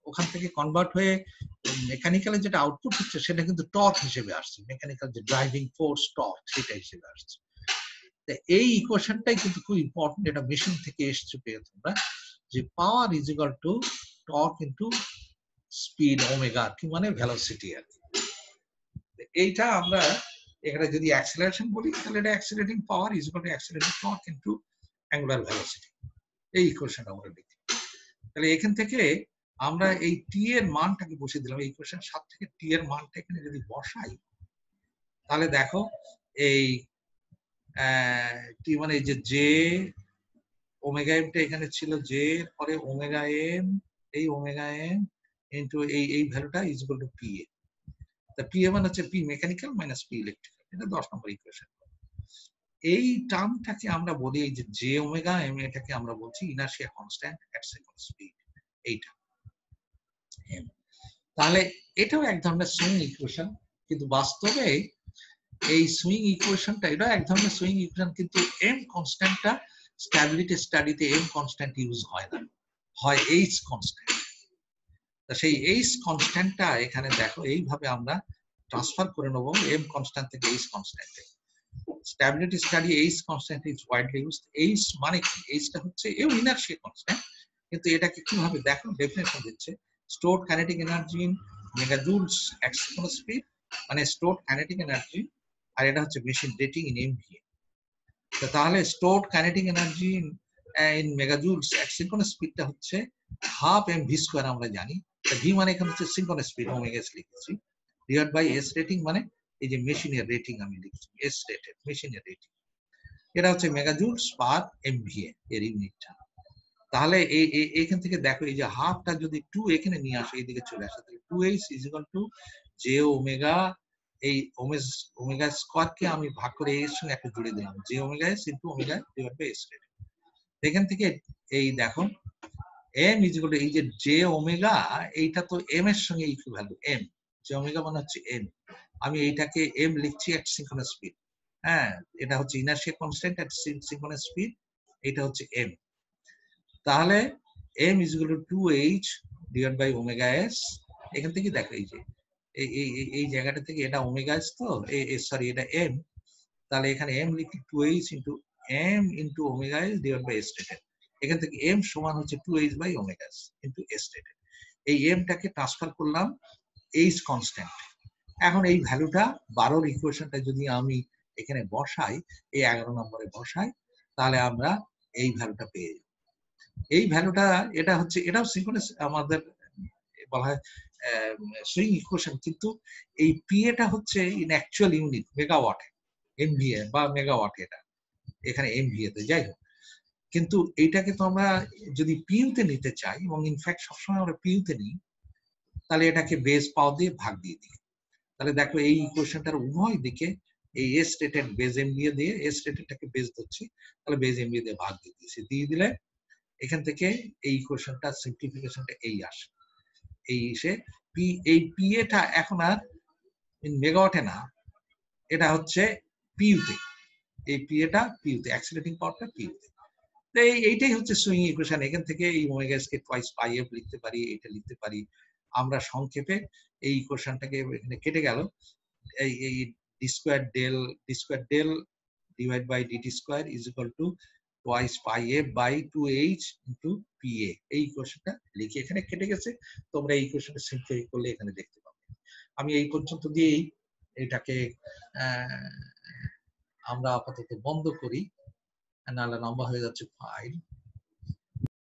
ওখান থেকে কনভার্ট হয়ে মেকানিক্যালে যেটা আউটপুট হচ্ছে, সেটা কিন্তু টর্ক হিসেবে আসছে, মেকানিক্যাল যে ড্রাইভিং ফোর্স টর্ক, সেটা হিসেবে আসছে। এই ইকুয়েশনটাই কিন্তু খুব ইম্পর্টেন্ট, এটা মেশিন থেকে এসছে পেয়ে তোমরা, যে power is equal two torque into speed omega, কি মানে ভেলোসিটি আর কি। এইটা আমরা এখানে যদি অ্যাক্সিলারেশন বলি, তাহলে এটা accelerating power is equal two accelerating torque into angular velocity, এই ইকুয়েশনটা আমরা লিখি। তাহলে এখান থেকে আমরা এই টি এর মানটাকে বসিয়ে দিলাম। এই ইকুয়েশন 7 থেকে টি এর মানটা এখানে যদি বসাই, তাহলে দেখো এই টি মানে এই যে জে ওমেগা এমটা এখানে ছিল, জে পরে ওমেগা এম, এই ওমেগা এম ইনটু এই ভ্যালুটা is equal two P A. তা পি এ মানে হচ্ছে P mechanical minus P electrical, এটা 10 নম্বর ইকুয়েশন। এই টার্মটাকে আমরা বলি, এই যে জে ওমেগা এম, এটাকে আমরা বলছি ইনার্শিয়া কনস্ট্যান্ট এট সেকেন্ড স্পিড, এইটা। তাহলে এটাও এক ধরনের সুইং ইকুয়েশন, কিন্তু বাস্তবে এই সুইং ইকুয়েশনটা, এটা এক ধরনের সুইং ইকুয়েশন, কিন্তু এম কনস্ট্যান্টটা স্ট্যাবিলিটি স্টাডিতে এম কনস্ট্যান্ট ইউজ হয় না, হয় এইচ কনস্ট্যান্ট। সেই এইচ কনস্ট্যান্টটা এখানে দেখো এইভাবে আমরা ট্রান্সফার করে নেবো এম কনস্ট্যান্ট থেকে এইচ কনস্ট্যান্টে। Stability study H constant is widely used. H মানে কি? এইচটা হচ্ছে এও ইনার্শিয়া কনস্ট্যান্ট, কিন্তু এটাকে কিভাবে দেখো ডেফিনেশন দিচ্ছে, stored kinetic energy in megajoules at synchronous speed, মানে স্টোরড কাইনেটিক এনার্জি, আর এটা হচ্ছে মেশিন রেটিং ইন এমভিএ। তাহলে stored kinetic energy in megajoules at synchronous স্পিডটা হচ্ছে হাফ এম ভি স্কোয়ার, আমরা জানি। ভি মানে এখানে হচ্ছে সিঙ্ক্রোনাস স্পিড, ওমেগা এস লিখেছি, ডিভাইড বাই এস রেটিং, মানে এই যে মেশিনের রেটিং আমি লিখছি, এস রেটেড মেশিনের রেটিং, এটা হচ্ছে মেগাজুলস পার এমভিএ এর ইউনিটটা। তাহলে এইখান থেকে দেখো, এই যে হাফটা যদি 2 এখানে নিয়ে আসে, এইদিকে চলে আসে, তাহলে 2h is equal to J omega, এই ওমেগা স্কোয়ারকে আমি ভাগ করে এর সঙ্গে একটা জুড়ে দিলাম, J omega S into omega divide by S rated. এখান থেকে এই দেখো এম ইজ ইকুয়াল টু, এই যে জে ওমেগা, এইটা তো এম এর সঙ্গে ইকুইভ্যালেন্ট, এম জে ওমেগা মানে হচ্ছে এম, আমি এইটাকে এম লিখছি এট সিঙ্ক্রোনাস স্পিড। হ্যাঁ, এটা হচ্ছে inertia constant at synchronous speed, এটা হচ্ছে এম। তাহলে M is equal to 2h divide by omega S. এখান থেকে দেখো এই যে এই জায়গাটা থেকে এটা ওমেগা এস, তো সরি এটা এম, তাহলে এখানে এম লিখি 2h into M into omega S divide by S rated. এখান থেকে এম সমান হচ্ছে 2h by omega S into S rated. এই এমটাকে ট্রান্সফার করলাম এইচ কনস্ট্যান্ট। এখন এই ভ্যালুটা 12 ইকুয়েশনটা যদি আমি এখানে বসাই, এই 11 নম্বরে বসাই, তাহলে আমরা এই ভ্যালুটা পেয়ে যাবো। এই ভ্যালুটা, এটা হচ্ছে, এটাও সিঙ্ক্রোনাস আমাদের বলা হয় সুইং ইকুয়েশন, কিন্তু এই পিএটা হচ্ছে in actual unit megawatt, MVA বা মেগাওয়াট, এটা এখানে এমভিএ তে, যাই হোক। কিন্তু এইটাকে তো আমরা যদি পিইউতে নিতে চাই, এবং ইনফ্যাক্ট সবসময় আমরা পিইউতে নিই, তাহলে এটাকে বেস পাওয়ার দিয়ে ভাগ দিয়ে দিই। তাহলে দেখো এই ইকুয়েশনটার উভয় দিকে এই এস রেটেড বেস এমভিএ দিয়ে, এস রেটেডটাকে বেস ধরছি, তাহলে বেস এমভিএ দিয়ে ভাগ দিয়ে দিয়েছি, দিয়ে দিলে এখান থেকে এই ইকুয়েশনটা সিম্পলিফিকেশনটা এই আসে, এই এসে পি, এই পিএটা এখন আর মেগাওয়াটে না, এটা হচ্ছে পিইউতে, এই পিএটা পিউতে, অ্যাক্সিলারেটিং পাওয়ারটা পিউতে। তো এইটাই হচ্ছে সুইং ইকুয়েশন। এখান থেকে এই ওমেগা কে টুয়াইস পাই এফ লিখতে পারি, এটা লিখতে পারি আমরা সংক্ষেপে। এই ইকুয়েশনটাকে এখানে কেটে গেল, এই D square del divide by DT square is equal to twice pi F by 2h into PA. এই ইকুয়েশনটা লিখে এখানে কেটে গেছে, তোমরা এই ইকুয়েশনটা সিম্পলিফাই করলে এখানে দেখতে পাবে। আমি এই পর্যন্ত দিয়েই এটাকে আমরা আপাতত বন্ধ করি, নাহলে লম্বা হয়ে যাচ্ছে ফাইল।